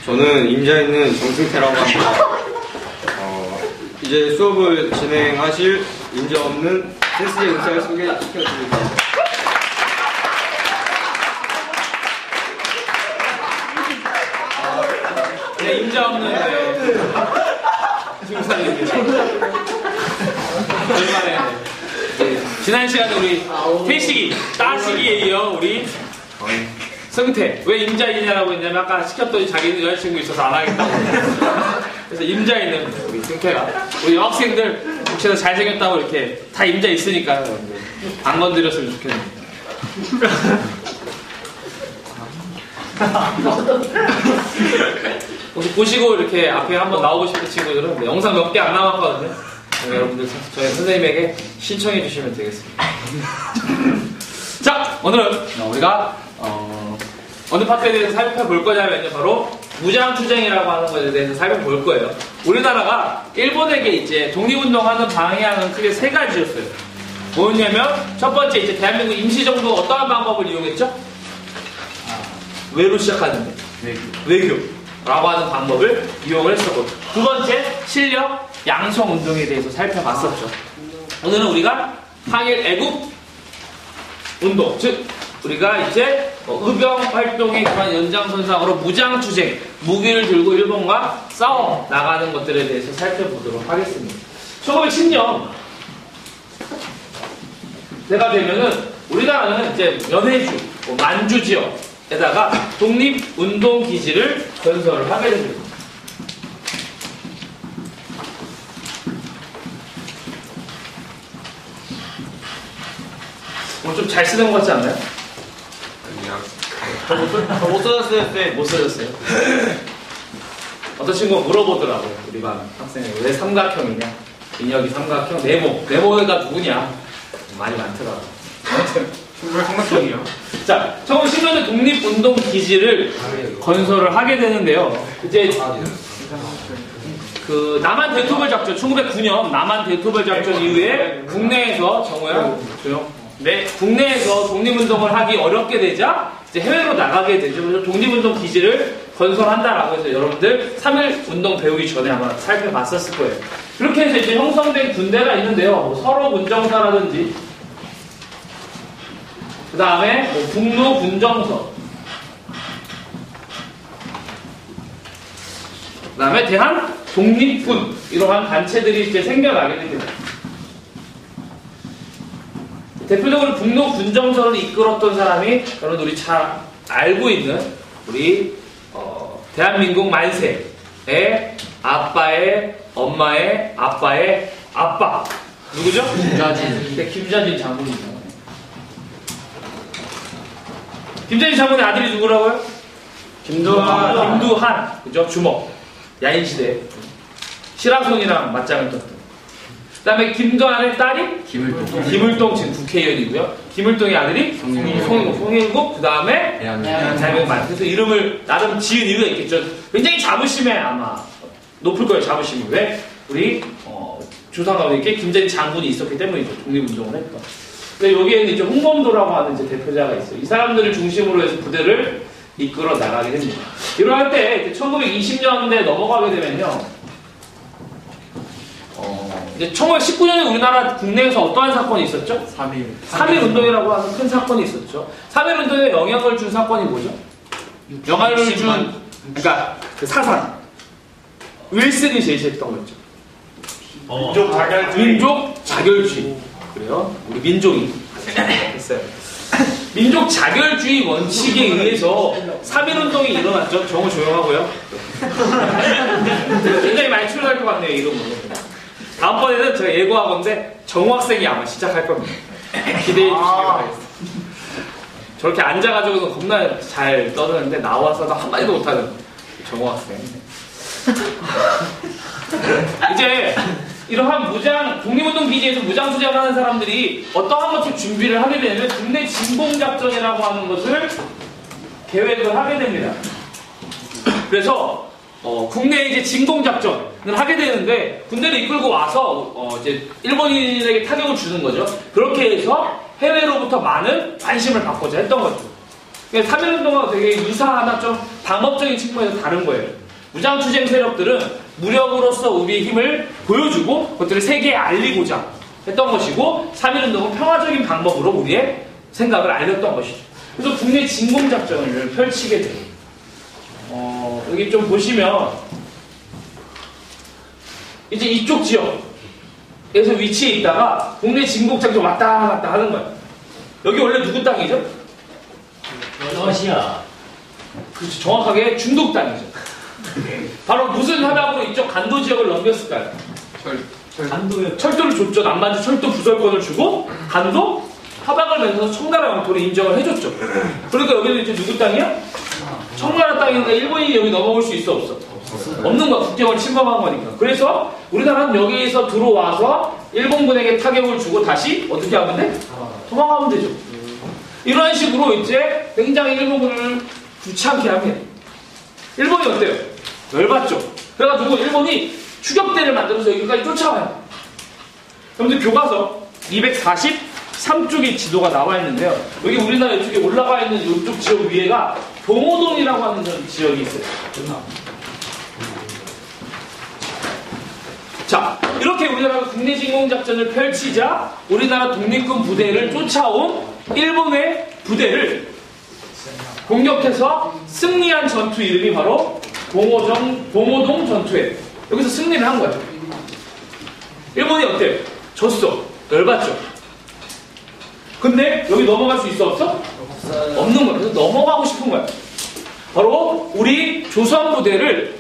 저는 임자에 있는 정승태라고 합니다. 이제 수업을 진행하실 임자 없는 센스의 의사를 소개시켜드립니다. 네, 임자 없는 중사님입니다. 오랜만에 지난 시간에 우리 태식이, 따식이에 이어 우리 승태. 왜 임자이냐라고 했냐면 아까 시켰더니 자기는 여자친구 있어서 안 하겠다고. 그래서 임자 있는 우리 승태가 우리 여학생들 혹시나 잘생겼다고 이렇게 다 임자 있으니까 안 건드렸으면 좋겠네요. 혹시 보시고 이렇게 앞에 한번 나오고 싶은 친구들은 영상 몇 개 안 남았거든요. 여러분들 저희 선생님에게 신청해 주시면 되겠습니다. 자, 오늘은 우리가 어느 파트에 대해서 살펴볼 거냐면요, 바로 무장투쟁이라고 하는 것에 대해서 살펴볼 거예요. 우리나라가 일본에게 이제 독립운동하는 방향은 크게 세 가지였어요. 뭐였냐면 첫 번째 이제 대한민국 임시정부가 어떠한 방법을 이용했죠? 외로 시작하는데 외교라고 하는 방법을 이용을 했었고, 두 번째 실력 양성운동에 대해서 살펴봤었죠. 오늘은 우리가 항일 애국 운동, 즉 우리가 이제 의병 활동의 그런 연장선상으로 무장투쟁, 무기를 들고 일본과 싸워 나가는 것들에 대해서 살펴보도록 하겠습니다. 1910년 때가 되면은 우리나라는 이제 연해주, 만주 지역에다가 독립운동 기지를 건설을 하게 됩니다. 좀 잘 쓰는 것 같지 않나요? 못 써졌어요, 쌤. 못 써졌어요. 어떤 친구가 물어보더라고요. 우리 반 학생이 왜 삼각형이냐? 인역이 삼각형, 네모가 누구냐? 많이 많더라고요. 왜 삼각형이요? 자, 1910년에 독립운동 기지를 건설을 하게 되는데요. 이제 그 남한 대토벌 작전, 1909년 남한 대토벌 작전 이후에 국내에서 정우야 조용. 네, 국내에서 독립운동을 하기 어렵게 되자 이제 해외로 나가게 되죠. 그래서 독립운동 기지를 건설한다라고 해서 여러분들 3.1운동 배우기 전에 아마 살펴봤었을 거예요. 이렇게 해서 이제 형성된 군대가 있는데요. 뭐 서로 군정사라든지, 그 다음에 뭐 북로 군정서, 그 다음에 대한 독립군, 이러한 단체들이 이제 생겨나게 됩니다. 대표적으로 북로 군정서를 이끌었던 사람이 여러분 우리 잘 알고 있는 우리 대한민국 만세의 아빠의 엄마의 아빠의 아빠 누구죠? 김자진 장군입니다. 김자진 장군의 아들이 누구라고요? 김두한, 그죠? 주먹, 야인시대 시라손이랑 맞짱을 떴던. 그 다음에 김두한의 딸이 김을동 지금 국회의원이고요. 김을동의 아들이 송일국, 그 다음에 대한민국. 그래서 이름을 나름 지은 이유가 있겠죠. 굉장히 자부심에 아마 높을 거예요. 자부심이. 왜? 우리 조상 가운데 김자진 장군이 있었기 때문이죠. 독립운동을 했던. 근데 여기에는 이제 홍범도라고 하는 이제 대표자가 있어요. 이 사람들을 중심으로 해서 부대를 이끌어 나가게 됩니다. 이러할 때 1920년대 넘어가게 되면요. 이제 1919년에 우리나라 국내에서 어떠한 사건이 있었죠? 3.1 운동이라고 하는 큰 사건이 있었죠. 3.1 운동에 영향을 준 사건이 뭐죠? 영향을 준, 그러니까 그 사상. 윌슨이 제시했던 거죠. 민족 자결주의. 그래요? 우리 민족이 했어요. 민족 자결주의 원칙에 의해서 3.1 운동이 일어났죠. 정우 조용하고요. 굉장히 많이 출연할 것 같네요, 이름으로. 다음번에는 제가 예고하건데 정우 학생이 아마 시작할 겁니다. 기대해 주시기 바라겠습니다. 저렇게 앉아가지고는 겁나 잘 떠드는데 나와서도 한마디도 못하는 정우 학생. 이제 이러한 독립운동 기지에서 무장투쟁을 하는 사람들이 어떠한 것을 준비를 하게 되면 국내 진공작전이라고 하는 것을 계획을 하게 됩니다. 그래서 국내에 이제 진공작전을 하게 되는데 군대를 이끌고 와서 이제 일본인에게 타격을 주는 거죠. 그렇게 해서 해외로부터 많은 관심을 받고자 했던 거죠. 그러니까 3.1운동하고 되게 유사하나 좀 방법적인 측면에서 다른 거예요. 무장투쟁 세력들은 무력으로서 우리의 힘을 보여주고 그것들을 세계에 알리고자 했던 것이고 3.1운동은 평화적인 방법으로 우리의 생각을 알렸던 것이죠. 그래서 국내 진공작전을 펼치게 돼요. 여기 좀 보시면 이제 이쪽 지역에서 위치해 있다가 국내 진공작전 왔다 갔다 하는 거예요. 여기 원래 누구 땅이죠? 러시아. 그렇죠. 정확하게 중국 땅이죠. 바로 무슨 협약으로 이쪽 간도 지역을 넘겼을까요? 간도요. 철도를 줬죠. 남반주 철도 부설권을 주고 간도 협약을 맺어서 청나라 영토를 인정을 해줬죠. 그러니까 여기는 이제 누구 땅이야? 청나라 땅이니까 일본인이 여기 넘어올 수 있어 없어? 없는 거야. 국경을 침범한 거니까. 그래서 우리나라는 여기에서 들어와서 일본군에게 타격을 주고 다시 어떻게 하면 돼? 도망가면 되죠. 이런 식으로 이제 굉장히 일본군을 귀찮게 합니다. 일본이 어때요? 열받죠. 그래가지고 일본이 추격대를 만들어서 여기까지 쫓아와요. 여러분들 교과서 243쪽의 지도가 나와 있는데요. 여기 우리나라 이쪽에 올라가 있는 이쪽 지역 위에가 봉오동이라고 하는 지역이 있어요. 자, 이렇게 우리나라가 국내 진공작전을 펼치자 우리나라 독립군 부대를 쫓아온 일본의 부대를 공격해서 승리한 전투 이름이 바로 봉오동 전투예요. 여기서 승리를 한 거예요. 일본이 어때요? 졌어. 열받죠. 근데 여기 넘어갈 수 있어 없어? 없는 거예요. 그래서 넘어가고 싶은 거예요. 바로 우리 조선 부대를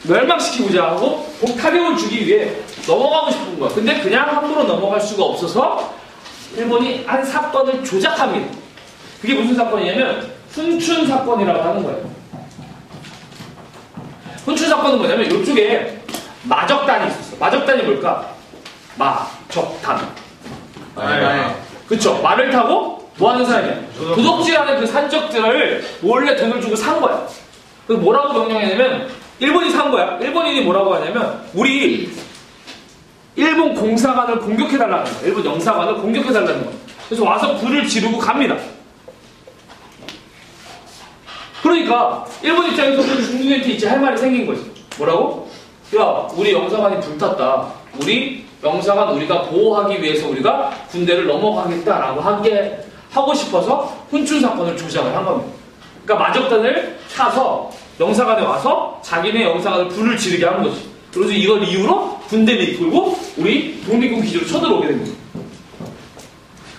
멸망시키고자 하고 타격을 주기 위해 넘어가고 싶은 거야. 근데 그냥 함부로 넘어갈 수가 없어서 일본이 한 사건을 조작합니다. 그게 무슨 사건이냐면 훈춘 사건이라고 하는 거예요. 훈춘 사건은 뭐냐면 이쪽에 마적단이 있었어. 마적단이 뭘까? 마적단. 그쵸? 말을 타고 뭐 하는 사람이야? 도둑질하는 그 산적들을 몰래 돈을 주고 산 거야. 그래서 뭐라고 명령했냐면 일본이 산 거야. 일본인이 뭐라고 하냐면 우리 일본 공사관을 공격해달라는 거야. 일본 영사관을 공격해달라는 거야. 그래서 와서 불을 지르고 갑니다. 그러니까 일본 입장에서는 중국한테 이제 할 말이 생긴 거지. 뭐라고? 야, 우리 영사관이 불탔다. 우리 영사관 우리가 보호하기 위해서 우리가 군대를 넘어가겠다라고 하고 싶어서 훈춘 사건을 조작을 한 겁니다. 그러니까 마적단을 타서 영사관에 와서 자기네 영사관을 불을 지르게 하는 거지. 그래서 이걸 이유로 군대를 이끌고 우리 독립군 기지로 쳐들어오게 된 거예요.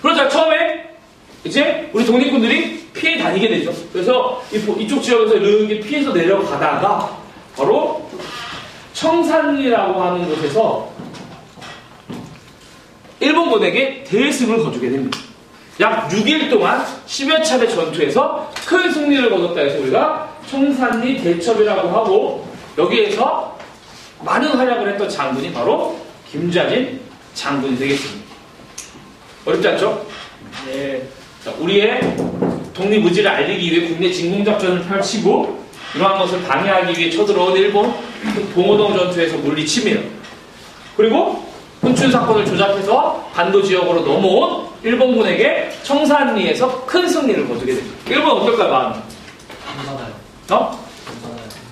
그러자 처음에 이제 우리 독립군들이 피해 다니게 되죠. 그래서 이쪽 지역에서 이렇게 피해서 내려가다가 바로 청산리라고 하는 곳에서 일본군에게 대승을 거두게 됩니다. 약 6일 동안 10여 차례 전투에서 큰 승리를 거뒀다 해서 우리가 청산리 대첩이라고 하고 여기에서 많은 활약을 했던 장군이 바로 김좌진 장군이 되겠습니다. 어렵지 않죠? 네. 자, 우리의 독립의지를 알리기 위해 국내 진공작전을 펼치고 이러한 것을 방해하기 위해 쳐들어온 일본 봉오동 전투에서 물리칩니다. 그리고 훈춘 사건을 조작해서 반도 지역으로 넘어온 일본군에게 청산리에서 큰 승리를 거두게 됩니다. 일본 어떨까요, 마음이?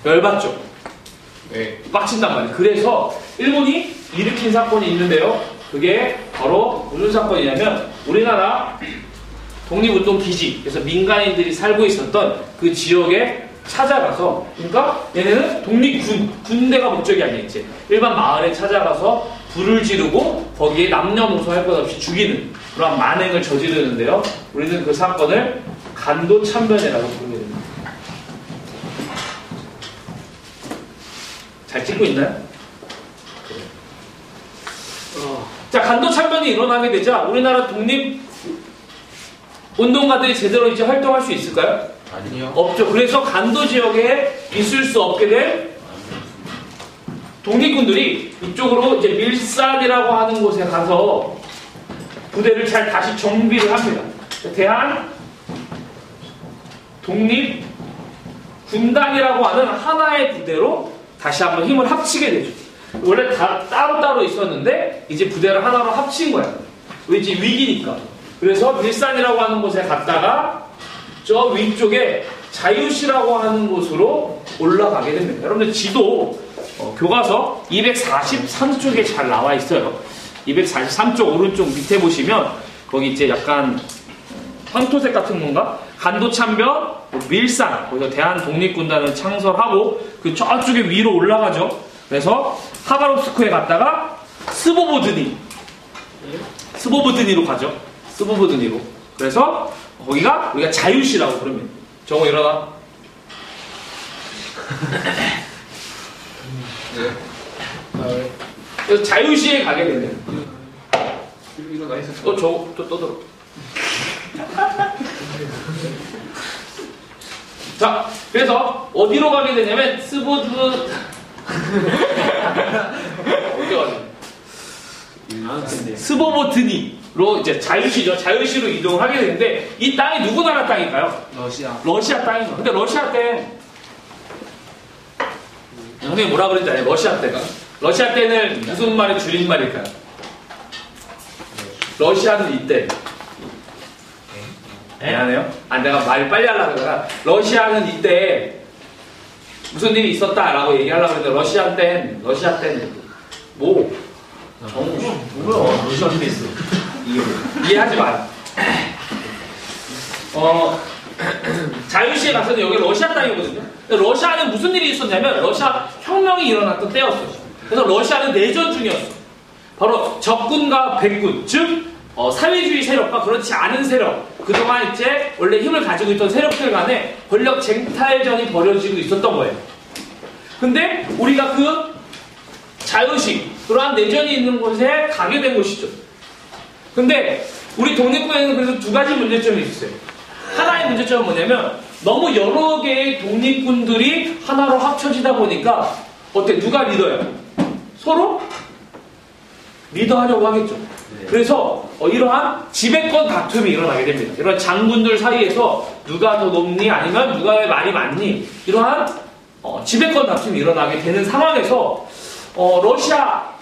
열받죠? 네. 빡친단 말이에요. 그래서 일본이 일으킨 사건이 있는데요. 그게 바로 무슨 사건이냐면 우리나라 독립운동 기지, 그래서 민간인들이 살고 있었던 그 지역에 찾아가서, 그러니까 얘네는 군대가 목적이 아니야, 이제. 일반 마을에 찾아가서 불을 지르고 거기에 남녀노소 할 것 없이 죽이는 그런 만행을 저지르는데요. 우리는 그 사건을 간도 참변이라고 부르게 됩니다. 잘 찍고 있나요? 자, 간도 참변이 일어나게 되자 우리나라 독립 운동가들이 제대로 이제 활동할 수 있을까요? 아니요. 없죠. 그래서 간도 지역에 있을 수 없게 된 독립군들이 이쪽으로 이제 밀산이라고 하는 곳에 가서 부대를 잘 다시 정비를 합니다. 대한 독립군단이라고 하는 하나의 부대로 다시 한번 힘을 합치게 되죠. 원래 다 따로따로 있었는데 이제 부대를 하나로 합친 거야. 왜 이제 위기니까. 그래서 밀산이라고 하는 곳에 갔다가 저 위쪽에 자유시라고 하는 곳으로 올라가게 됩니다. 여러분들 지도 교과서 243쪽에 잘 나와 있어요. 243쪽 오른쪽 밑에 보시면 거기 이제 약간 황토색 같은 건가? 간도참변, 밀산, 거기서 대한독립군단을 창설하고 그 저쪽에 위로 올라가죠. 그래서 하바롭스크에 갔다가 스보보드니로 가죠. 스보보드니로. 그래서 거기가 우리가 자유시라고 부릅니다. 정우 일어나. 그래서 자유시에 가게 되네요. 일어나 있었어. 또 떠들어. 자, 그래서 어디로 가게 되냐면 어디 가지? 스보보드니로 이제 자유시죠. 자유시로 이동을 하게 되는데 이 땅이 누구 나라 땅일까요? 러시아 땅이죠. 근데 러시아 때 선생님 뭐라 그랬지 않아요? 러시아 때가. 러시아 때는 무슨 말의 줄임말일까요? 러시아는 이때. 미안해요. 내가 말 빨리 하려고 그러다가 러시아는 이때 무슨 일이 있었다라고 얘기하려고 했는데 러시아 땐 뭐? 뭐야? 러시아 때 있어. 이해하지 마. 자유시에 갔었는데 여기 러시아 땅이거든요. 러시아는 무슨 일이 있었냐면 러시아 혁명이 일어났던 때였어요. 그래서 러시아는 내전 중이었어. 바로 적군과 백군, 즉 사회주의 세력과 그렇지 않은 세력, 그동안 이제 원래 힘을 가지고 있던 세력들 간에 권력 쟁탈전이 벌어지고 있었던 거예요. 근데 우리가 그 자유시, 그러한 내전이 있는 곳에 가게 된 곳이죠. 근데 우리 독립군에는 그래서 두 가지 문제점이 있어요. 하나의 문제점은 뭐냐면 너무 여러 개의 독립군들이 하나로 합쳐지다 보니까 누가 리더야? 서로 리더하려고 하겠죠. 그래서 이러한 지배권 다툼이 일어나게 됩니다. 이런 장군들 사이에서 누가 더 높니 아니면 누가 말이 많니 이러한 지배권 다툼이 일어나게 되는 상황에서 러시아가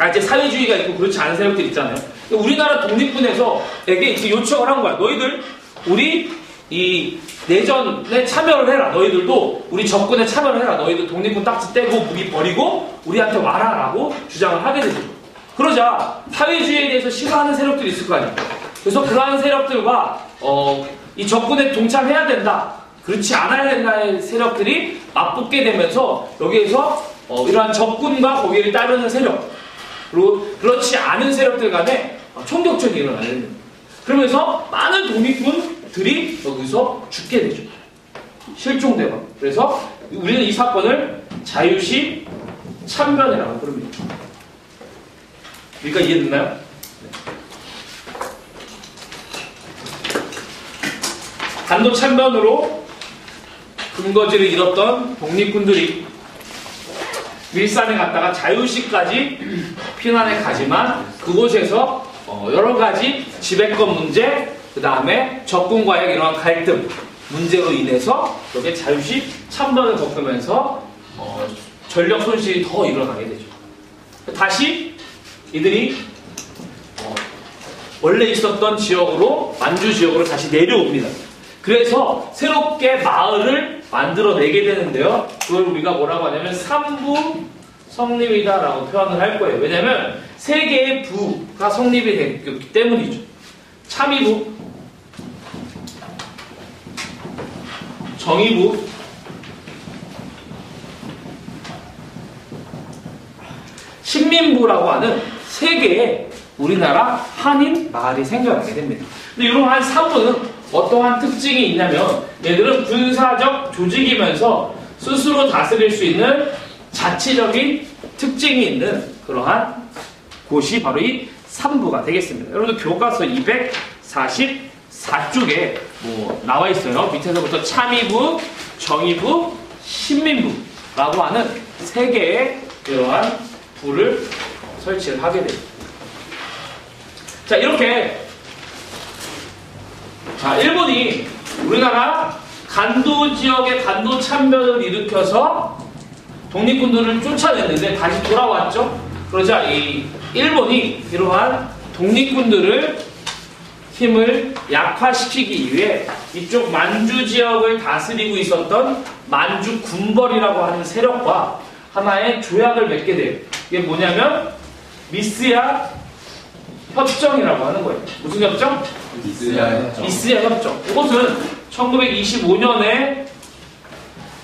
이제 사회주의가 있고 그렇지 않은 세력들 있잖아요. 우리나라 독립군에서에게 이제 요청을 한 거야. 너희들 우리 이 내전에 참여를 해라. 너희들도 우리 적군에 참여를 해라. 너희들 독립군 딱지 떼고 무기 버리고 우리한테 와라 라고 주장을 하게 되죠. 그러자 사회주의에 대해서 싫어하는 세력들이 있을 거 아니에요. 그래서 그러한 세력들과 이 적군에 동참해야 된다. 그렇지 않아야 된다는 세력들이 맞붙게 되면서 여기에서 이러한 적군과 거기를 따르는 세력 그리고 그렇지 않은 세력들 간에 총격전이 일어나게 됩니다. 그러면서 많은 독립군들이 여기서 죽게 되죠. 실종되고. 그래서 우리는 이 사건을 자유시 참변이라고 부릅니다. 그러니까 이해됐나요? 간도 참변으로 근거지를 잃었던 독립군들이 밀산에 갔다가 자유시까지 피난에 가지만 그곳에서 여러 가지 지배권 문제, 그 다음에 적군과의 이러한 갈등 문제로 인해서 여기에 자유시 참변을 겪으면서 전력 손실이 더 일어나게 되죠. 다시 이들이 원래 있었던 지역으로 만주 지역으로 다시 내려옵니다. 그래서 새롭게 마을을 만들어내게 되는데요. 그걸 우리가 뭐라고 하냐면 삼부 성립이다라고 표현을 할 거예요. 왜냐하면 세 개의 부가 성립이 됐기 때문이죠. 참의부, 정의부, 신민부라고 하는 세 개의 우리나라 한인 마을이 생겨나게 됩니다. 근데 이러한 삼부는 어떠한 특징이 있냐면 얘들은 군사적 조직이면서 스스로 다스릴 수 있는 자치적인 특징이 있는 그러한 곳이 바로 이 삼부가 되겠습니다. 여러분들 교과서 244쪽에 나와 있어요. 밑에서부터 참의부, 정의부, 신민부라고 하는 세 개의 이러한 부를 설치를 하게 됩니다. 자, 이렇게 일본이 우리나라 간도 지역의 간도 참변을 일으켜서 독립군들을 쫓아냈는데 다시 돌아왔죠. 그러자 이 일본이 이러한 독립군들을 힘을 약화시키기 위해 이쪽 만주 지역을 다스리고 있었던 만주 군벌이라고 하는 세력과 하나의 조약을 맺게 돼요. 이게 뭐냐면 미스야 협정이라고 하는 거예요. 무슨 협정? 미스야 협정. 이것은 1925년에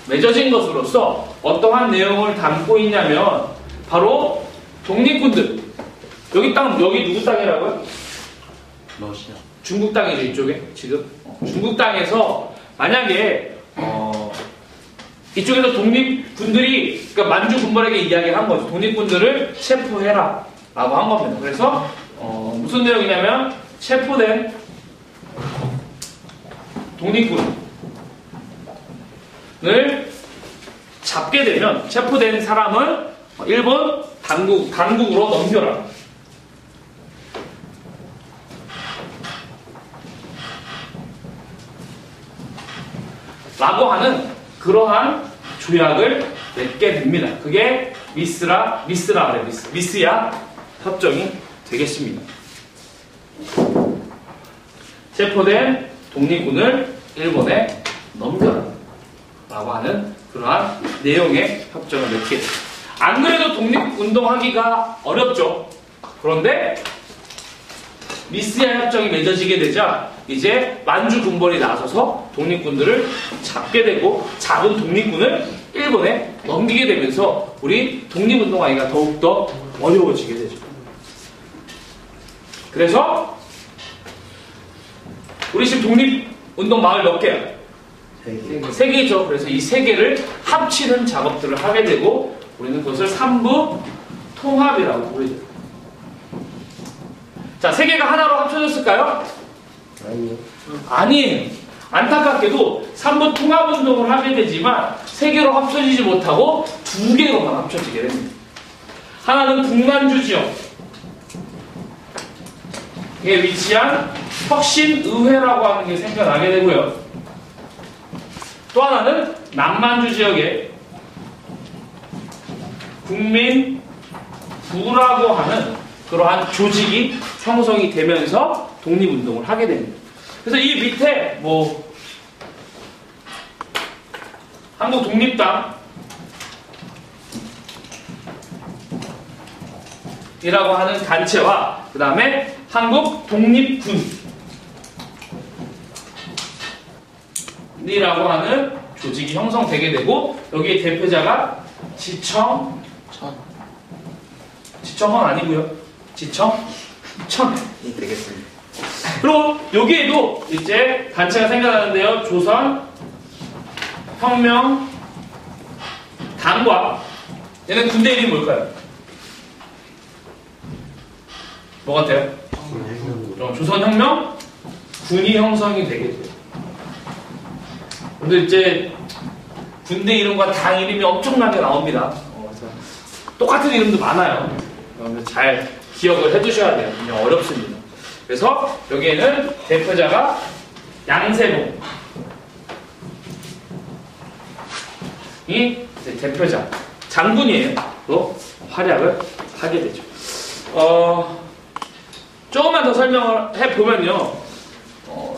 맺어진 것으로서 어떠한 내용을 담고 있냐면 바로 독립군들, 여기 땅, 여기 누구 땅이라고요? 러시아. 중국 땅이죠, 이쪽에 지금. 중국 땅에서 만약에 이쪽에서 독립군들이, 그러니까 만주 군벌에게 이야기를 한 거죠. 독립군들을 체포해라 라고 한 겁니다. 그래서 무슨 내용이냐면 체포된 독립군을 잡게 되면 체포된 사람을 일본 당국으로 넘겨라. 라고 하는 그러한 조약을 맺게 됩니다. 그게 미스야 협정이 되겠습니다. 체포된 독립군을 일본에 넘겨라 라고 하는 그러한 내용의 협정을 맺게 됩니다. 안 그래도 독립운동하기가 어렵죠. 그런데 미스야 협정이 맺어지게 되자 이제 만주 군벌이 나서서 독립군들을 잡게 되고 잡은 독립군을 일본에 넘기게 되면서 우리 독립운동하기가 더욱더 어려워지게 되죠. 그래서 우리 지금 독립운동 마을 몇 개야? 세 개죠. 그래서 이 세 개를 합치는 작업들을 하게 되고 우리는 그것을 삼부 통합이라고 부르죠. 자, 세 개가 하나로 합쳐졌을까요? 아니요. 아니에요. 안타깝게도 삼부 통합운동을 하게 되지만 세 개로 합쳐지지 못하고 두 개로만 합쳐지게 됩니다. 하나는 북만주 지역에 위치한 혁신의회라고 하는 게 생겨나게 되고요. 또 하나는 남만주 지역에 국민부라고 하는 그러한 조직이 형성이 되면서 독립운동을 하게 됩니다. 그래서 이 밑에 한국 독립당 이라고 하는 단체와 그 다음에 한국 독립군 이라고 하는 조직이 형성되게 되고 여기에 대표자가 지청헌 아니고요. 지청천이 되겠습니다. 그리고 여기에도 이제 단체가 생겨나는데요. 조선 혁명 당과 얘는 군대 이름이 뭘까요? 뭐 같아요? 조선혁명 군이 형성이 되게 돼요. 근데 이제 군대 이름과 당 이름이 엄청나게 나옵니다. 그래서 똑같은 이름도 많아요. 잘 기억을 해두셔야 돼요. 그냥 어렵습니다. 그래서 여기에는 대표자가 양세봉 이 대표자 장군이에요. 또 활약을 하게 되죠. 조금만 더 설명을 해보면요.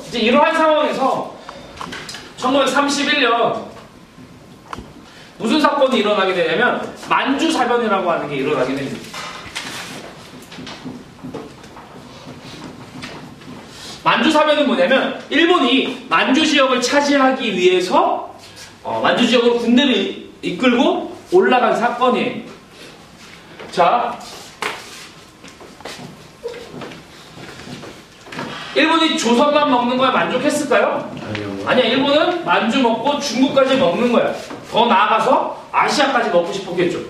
이제 이러한 상황에서 1931년 무슨 사건이 일어나게 되냐면 만주사변이라고 하는 게 일어나게 됩니다. 만주사변은 뭐냐면 일본이 만주 지역을 차지하기 위해서 만주 지역으로 군대를 이끌고 올라간 사건이에요. 자, 일본이 조선만 먹는 거에 만족했을까요? 아니야, 일본은 만주 먹고 중국까지 먹는 거야. 더 나아가서 아시아까지 먹고 싶었겠죠.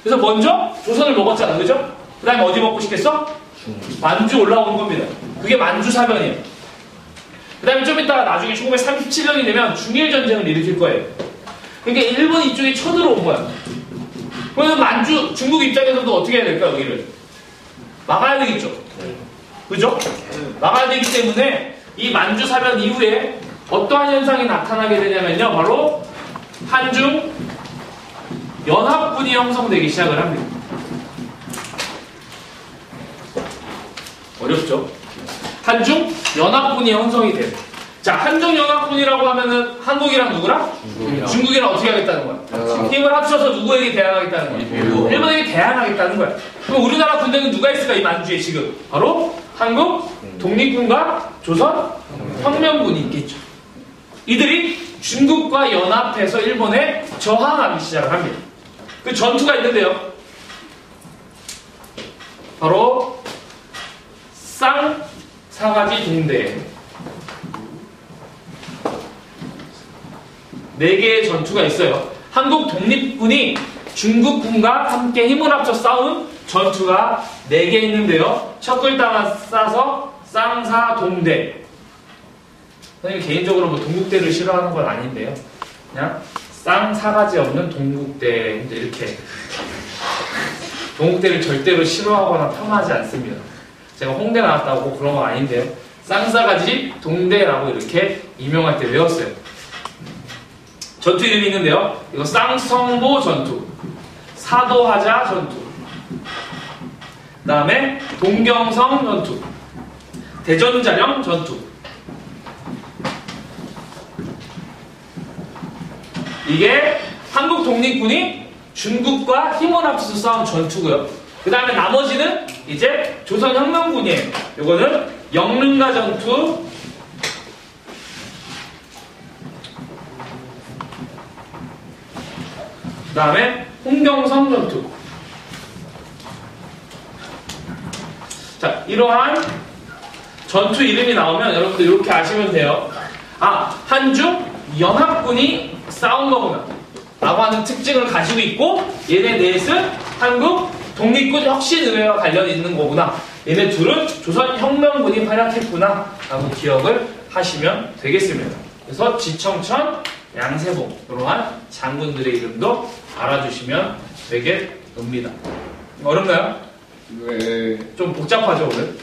그래서 먼저 조선을 먹었잖아, 그죠? 그 다음에 어디 먹고 싶겠어? 만주 올라오는 겁니다. 그게 만주사변이에요. 그 다음에 좀 이따가 나중에 1937년이 되면 중일전쟁을 일으킬 거예요. 그러니까 일본 이쪽에 쳐들어온 거야. 그러면 만주, 중국 입장에서도 어떻게 해야 될까, 여기를? 막아야 되겠죠. 그죠? 막아야 되기 때문에 이 만주사변 이후에 어떠한 현상이 나타나게 되냐면요. 바로 한중 연합군이 형성되기 시작을 합니다. 어렵죠? 한중 연합군이 형성이 돼요. 자, 한중 연합군이라고 하면은 한국이랑 누구랑? 중국이랑 어떻게 하겠다는 거야? 힘을 합쳐서 누구에게 대항하겠다는 거야? 일본에게 대항하겠다는 거야. 그럼 우리나라 군대는 누가 있을까 이 만주에 지금? 바로 한국 독립군과 조선 혁명군이 있겠죠. 이들이 중국과 연합해서 일본에 저항하기 시작을 합니다. 그 전투가 있는데요. 바로 쌍사가지 동대 4개의 전투가 있어요. 한국 독립군이 중국군과 함께 힘을 합쳐 싸운 전투가 4개 있는데요. 첫 글자만 싸서 쌍사동대. 선생님 개인적으로 뭐 동국대를 싫어하는 건 아닌데요. 그냥 쌍사가지 없는 동국대 이렇게. 동국대를 절대로 싫어하거나 폄하하지 않습니다. 제가 홍대 나왔다고 그런 건 아닌데요. 쌍사가지 동대라고 이렇게 임명할 때 외웠어요. 전투 이름이 있는데요. 이거 쌍성보 전투, 사도하자 전투, 그 다음에 동경성 전투, 대전자령 전투. 이게 한국 독립군이 중국과 힘을 합쳐서 싸운 전투고요. 그 다음에 나머지는 이제 조선혁명군이에요. 이거는 영릉가 전투, 그 다음에 홍경성 전투. 자, 이러한 전투 이름이 나오면 여러분들 이렇게 아시면 돼요. 아, 한중 연합군이 싸운 거구나 라고 하는 특징을 가지고 있고, 얘네 넷은 한국 독립군 혁신의회와 관련이 있는 거구나, 얘네 둘은 조선혁명군이 활약했구나 라고 기억을 하시면 되겠습니다. 그래서 지청천, 양세봉 이러한 장군들의 이름도 알아주시면 되겠습니다. 어렵나요? 네. 좀 복잡하죠 오늘?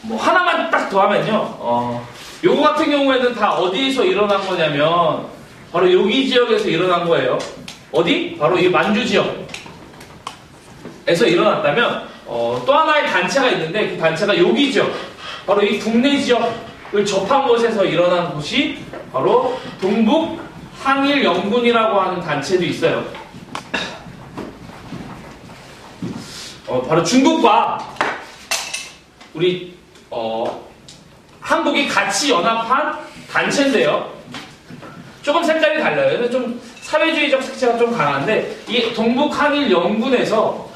뭐 하나만 딱 더 하면요, 요거 같은 경우에는 다 어디에서 일어난 거냐면 바로 여기 지역에서 일어난 거예요. 어디? 바로 이 만주 지역에서 일어났다면 또 하나의 단체가 있는데 그 단체가 여기 지역, 바로 이 국내 지역을 접한 곳에서 일어난 곳이 바로 동북 항일연군이라고 하는 단체도 있어요. 바로 중국과 우리 한국이 같이 연합한 단체인데요. 조금 색깔이 달라요. 좀 사회주의적 색채가 좀 강한데, 이 동북항일연군에서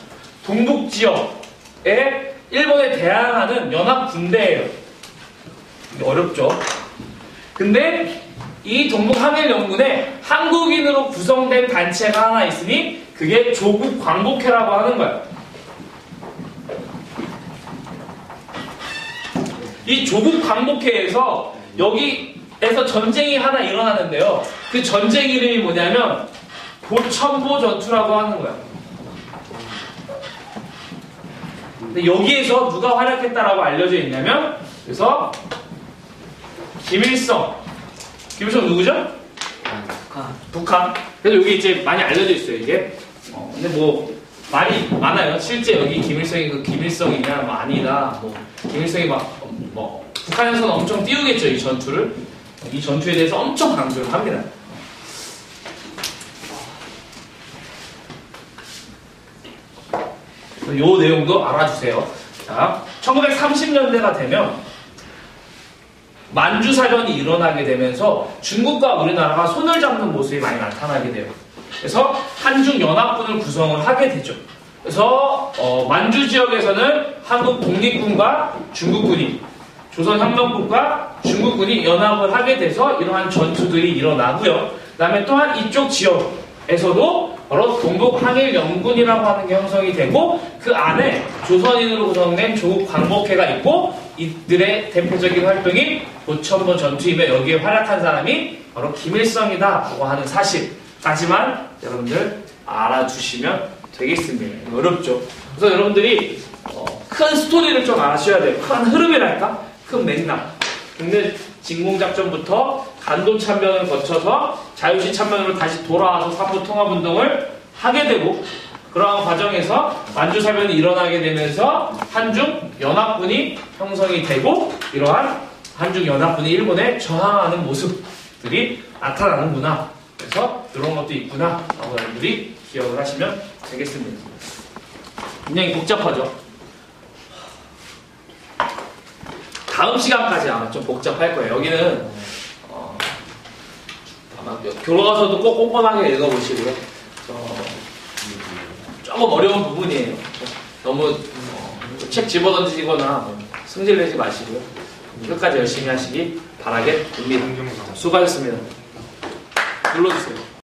동북 지역에 일본에 대항하는 연합 군대예요. 어렵죠? 근데 이 동북항일연군에 한국인으로 구성된 단체가 하나 있으니 그게 조국광복회라고 하는 거예요. 이 조국광복회에서 여기에서 전쟁이 하나 일어나는데요. 그 전쟁 이름이 뭐냐면 고천보 전투라고 하는 거예요. 근데 여기에서 누가 활약했다라고 알려져 있냐면, 그래서 김일성 누구죠? 북한. 그래서 여기 이제 많이 알려져 있어요, 이게. 근데 뭐 말이 많아요. 실제 여기 김일성이 그 김일성이냐, 뭐 아니다, 뭐 김일성이 뭐 북한에서는 엄청 띄우겠죠, 이 전투를. 이 전투에 대해서 엄청 강조를 합니다. 요 내용도 알아주세요. 자, 1930년대가 되면 만주사전이 일어나게 되면서 중국과 우리나라가 손을 잡는 모습이 많이 나타나게 돼요. 그래서 한중연합군을 구성을 하게 되죠. 그래서 만주 지역에서는 한국 독립군과 중국군이, 조선혁명군과 중국군이 연합을 하게 돼서 이러한 전투들이 일어나고요. 그 다음에 또한 이쪽 지역에서도 바로 동북항일연군이라고 하는 게 형성이 되고, 그 안에 조선인으로 구성된 조국광복회가 있고, 이들의 대표적인 활동이 고천보 전투이며 여기에 활약한 사람이 바로 김일성이다라고 하는 사실까지만 여러분들 알아주시면 되겠습니다. 어렵죠? 그래서 여러분들이 큰 스토리를 좀 아셔야 돼요. 큰 흐름이랄까? 큰 맥락. 근데 진공작전부터 간도참변을 거쳐서 자유시참변으로 다시 돌아와서 삼부통합운동을 하게 되고, 그러한 과정에서 만주사변이 일어나게 되면서 한중연합군이 형성이 되고 이러한 한중연합군이 일본에 저항하는 모습들이 나타나는구나. 그래서 이런 것도 있구나 라고 여러분들이 기억을 하시면 되겠습니다. 굉장히 복잡하죠. 다음 시간까지 아마 좀 복잡할 거예요. 여기는 아마 교과서도 꼭 꼼꼼하게 읽어보시고요. 조금 어려운 부분이에요. 너무 책 집어던지거나 승질내지 마시고요. 끝까지 열심히 하시기 바라겠습니다. 수고하셨습니다. 눌러주세요.